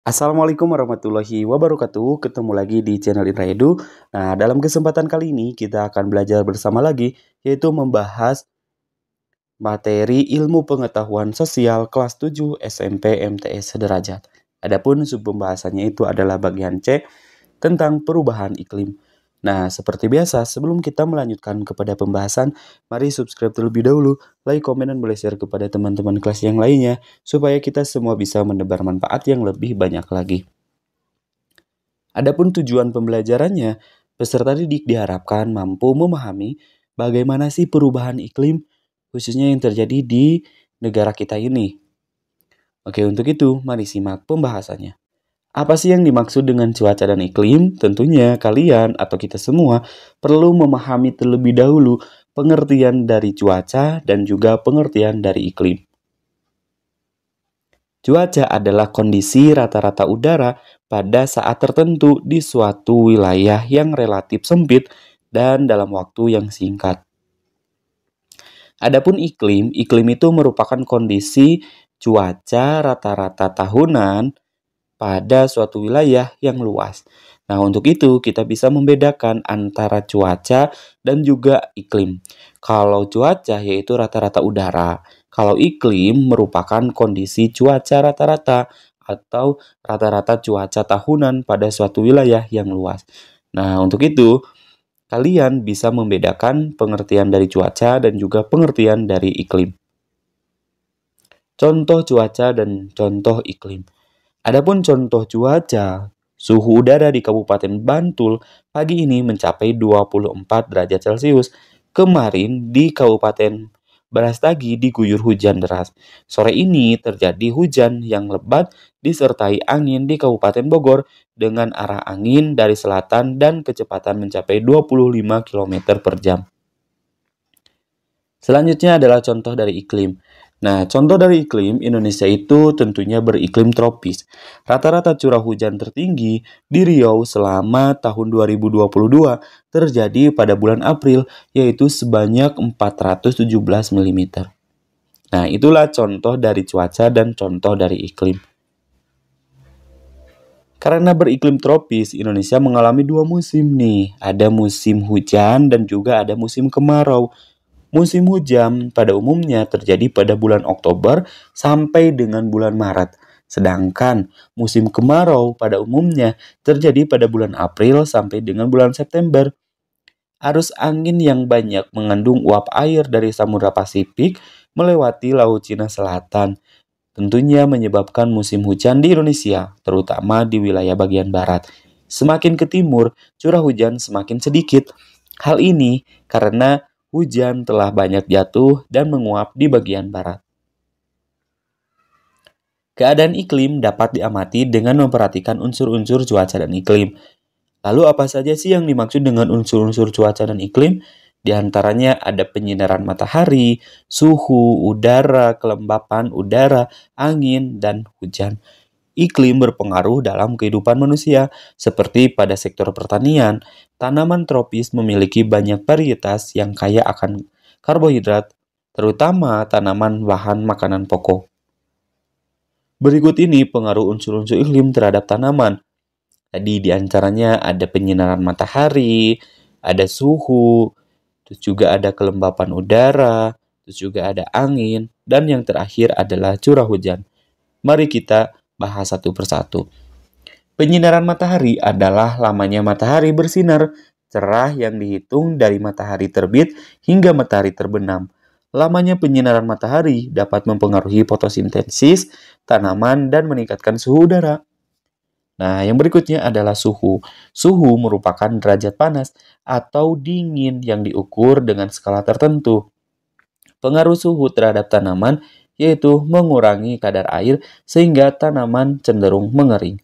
Assalamualaikum warahmatullahi wabarakatuh. Ketemu lagi di channel Indra Edu. Nah, dalam kesempatan kali ini kita akan belajar bersama lagi, yaitu membahas materi ilmu pengetahuan sosial kelas 7 SMP MTS Sederajat. Adapun sub pembahasannya itu adalah bagian C tentang perubahan iklim. Nah, seperti biasa, sebelum kita melanjutkan kepada pembahasan, mari subscribe terlebih dahulu, like, komen, dan boleh share kepada teman-teman kelas yang lainnya, supaya kita semua bisa menebar manfaat yang lebih banyak lagi. Adapun tujuan pembelajarannya, peserta didik diharapkan mampu memahami bagaimana sih perubahan iklim, khususnya yang terjadi di negara kita ini. Oke, untuk itu, mari simak pembahasannya. Apa sih yang dimaksud dengan cuaca dan iklim? Tentunya kalian atau kita semua perlu memahami terlebih dahulu pengertian dari cuaca dan juga pengertian dari iklim. Cuaca adalah kondisi rata-rata udara pada saat tertentu di suatu wilayah yang relatif sempit dan dalam waktu yang singkat. Adapun iklim itu merupakan kondisi cuaca rata-rata tahunan pada suatu wilayah yang luas. Nah, untuk itu kita bisa membedakan antara cuaca dan juga iklim. Kalau cuaca yaitu rata-rata udara, kalau iklim merupakan kondisi cuaca rata-rata atau rata-rata cuaca tahunan pada suatu wilayah yang luas. Nah, untuk itu kalian bisa membedakan pengertian dari cuaca dan juga pengertian dari iklim. Contoh cuaca dan contoh iklim. Adapun contoh cuaca, suhu udara di Kabupaten Bantul pagi ini mencapai 24 derajat Celcius. Kemarin di Kabupaten Brastagi diguyur hujan deras. Sore ini terjadi hujan yang lebat disertai angin di Kabupaten Bogor dengan arah angin dari selatan dan kecepatan mencapai 25 km per jam. Selanjutnya adalah contoh dari iklim. Nah, contoh dari iklim, Indonesia itu tentunya beriklim tropis. Rata-rata curah hujan tertinggi di Riau selama tahun 2022 terjadi pada bulan April, yaitu sebanyak 417 mm. Nah, itulah contoh dari cuaca dan contoh dari iklim. Karena beriklim tropis, Indonesia mengalami dua musim nih. Ada musim hujan dan juga ada musim kemarau. Musim hujan pada umumnya terjadi pada bulan Oktober sampai dengan bulan Maret. Sedangkan musim kemarau pada umumnya terjadi pada bulan April sampai dengan bulan September. Arus angin yang banyak mengandung uap air dari Samudra Pasifik melewati Laut Cina Selatan. Tentunya menyebabkan musim hujan di Indonesia, terutama di wilayah bagian barat. Semakin ke timur, curah hujan semakin sedikit. Hal ini karena hujan telah banyak jatuh dan menguap di bagian barat. Keadaan iklim dapat diamati dengan memperhatikan unsur-unsur cuaca dan iklim. Lalu apa saja sih yang dimaksud dengan unsur-unsur cuaca dan iklim? Di antaranya ada penyinaran matahari, suhu udara, kelembapan udara, angin, dan hujan. Iklim berpengaruh dalam kehidupan manusia, seperti pada sektor pertanian. Tanaman tropis memiliki banyak varietas yang kaya akan karbohidrat, terutama tanaman bahan makanan pokok. Berikut ini pengaruh unsur-unsur iklim terhadap tanaman. Tadi di antaranya ada penyinaran matahari, ada suhu, terus juga ada kelembapan udara, terus juga ada angin, dan yang terakhir adalah curah hujan. Mari kita bahas satu persatu. Penyinaran matahari adalah lamanya matahari bersinar cerah yang dihitung dari matahari terbit hingga matahari terbenam. Lamanya penyinaran matahari dapat mempengaruhi fotosintesis tanaman dan meningkatkan suhu udara. Nah, yang berikutnya adalah suhu. Suhu merupakan derajat panas atau dingin yang diukur dengan skala tertentu. Pengaruh suhu terhadap tanaman yaitu mengurangi kadar air sehingga tanaman cenderung mengering.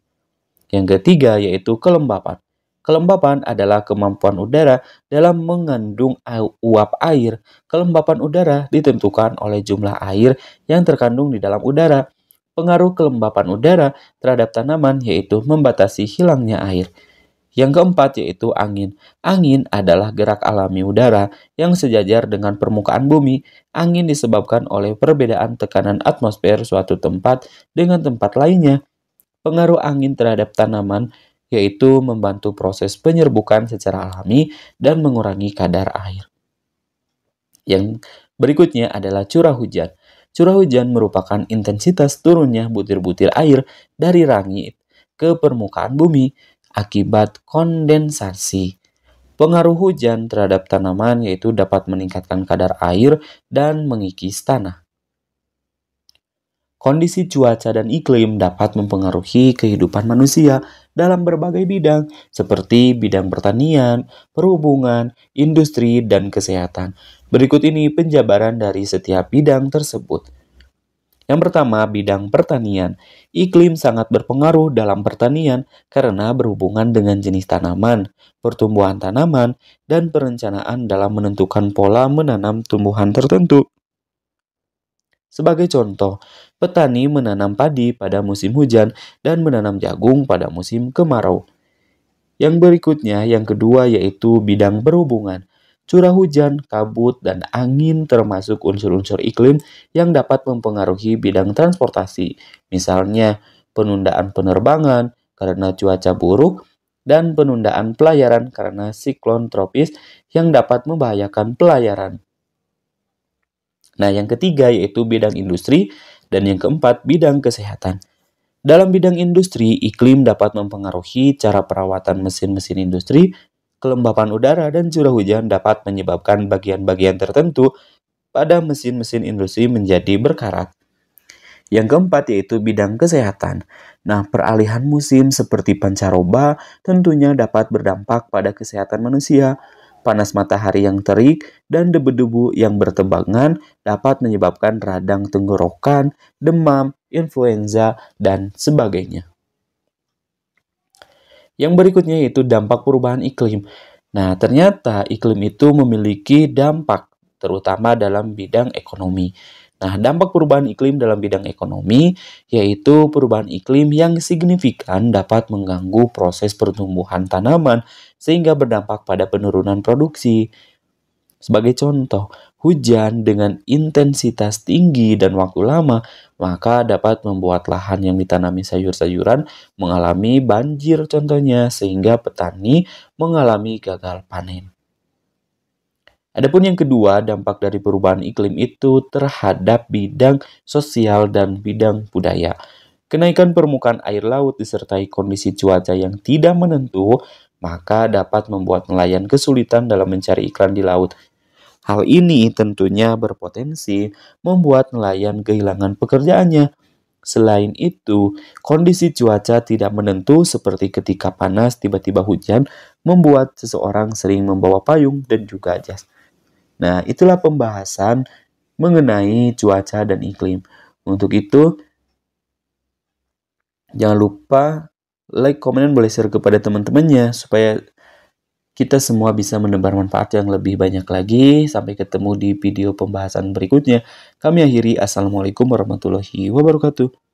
Yang ketiga yaitu kelembapan. Kelembapan adalah kemampuan udara dalam mengandung uap air. Kelembapan udara ditentukan oleh jumlah air yang terkandung di dalam udara. Pengaruh kelembapan udara terhadap tanaman yaitu membatasi hilangnya air. Yang keempat yaitu angin. Angin adalah gerak alami udara yang sejajar dengan permukaan bumi. Angin disebabkan oleh perbedaan tekanan atmosfer suatu tempat dengan tempat lainnya. Pengaruh angin terhadap tanaman yaitu membantu proses penyerbukan secara alami dan mengurangi kadar air. Yang berikutnya adalah curah hujan. Curah hujan merupakan intensitas turunnya butir-butir air dari langit ke permukaan bumi akibat kondensasi. Pengaruh hujan terhadap tanaman yaitu dapat meningkatkan kadar air dan mengikis tanah. Kondisi cuaca dan iklim dapat mempengaruhi kehidupan manusia dalam berbagai bidang, seperti bidang pertanian, perhubungan, industri, dan kesehatan. Berikut ini penjabaran dari setiap bidang tersebut. Yang pertama, bidang pertanian. Iklim sangat berpengaruh dalam pertanian karena berhubungan dengan jenis tanaman, pertumbuhan tanaman, dan perencanaan dalam menentukan pola menanam tumbuhan tertentu. Sebagai contoh, petani menanam padi pada musim hujan dan menanam jagung pada musim kemarau. Yang berikutnya, yang kedua yaitu bidang perhubungan. Curah hujan, kabut, dan angin termasuk unsur-unsur iklim yang dapat mempengaruhi bidang transportasi. Misalnya, penundaan penerbangan karena cuaca buruk dan penundaan pelayaran karena siklon tropis yang dapat membahayakan pelayaran. Nah, yang ketiga yaitu bidang industri dan yang keempat bidang kesehatan. Dalam bidang industri, iklim dapat mempengaruhi cara perawatan mesin-mesin industri, kelembapan udara dan curah hujan dapat menyebabkan bagian-bagian tertentu pada mesin-mesin industri menjadi berkarat. Yang keempat yaitu bidang kesehatan. Nah, peralihan musim seperti pancaroba tentunya dapat berdampak pada kesehatan manusia. Panas matahari yang terik dan debu-debu yang bertebangan dapat menyebabkan radang tenggorokan, demam, influenza, dan sebagainya. Yang berikutnya yaitu dampak perubahan iklim. Nah, ternyata iklim itu memiliki dampak, terutama dalam bidang ekonomi. Nah, dampak perubahan iklim dalam bidang ekonomi yaitu perubahan iklim yang signifikan dapat mengganggu proses pertumbuhan tanaman sehingga berdampak pada penurunan produksi. Sebagai contoh, hujan dengan intensitas tinggi dan waktu lama maka dapat membuat lahan yang ditanami sayur-sayuran mengalami banjir contohnya sehingga petani mengalami gagal panen. Adapun yang kedua, dampak dari perubahan iklim itu terhadap bidang sosial dan bidang budaya. Kenaikan permukaan air laut disertai kondisi cuaca yang tidak menentu, maka dapat membuat nelayan kesulitan dalam mencari ikan di laut. Hal ini tentunya berpotensi membuat nelayan kehilangan pekerjaannya. Selain itu, kondisi cuaca tidak menentu seperti ketika panas tiba-tiba hujan membuat seseorang sering membawa payung dan juga jas. Nah, itulah pembahasan mengenai cuaca dan iklim. Untuk itu, jangan lupa like, komen, dan boleh share kepada teman-temannya supaya kita semua bisa menebar manfaat yang lebih banyak lagi. Sampai ketemu di video pembahasan berikutnya. Kami akhiri. Assalamualaikum warahmatullahi wabarakatuh.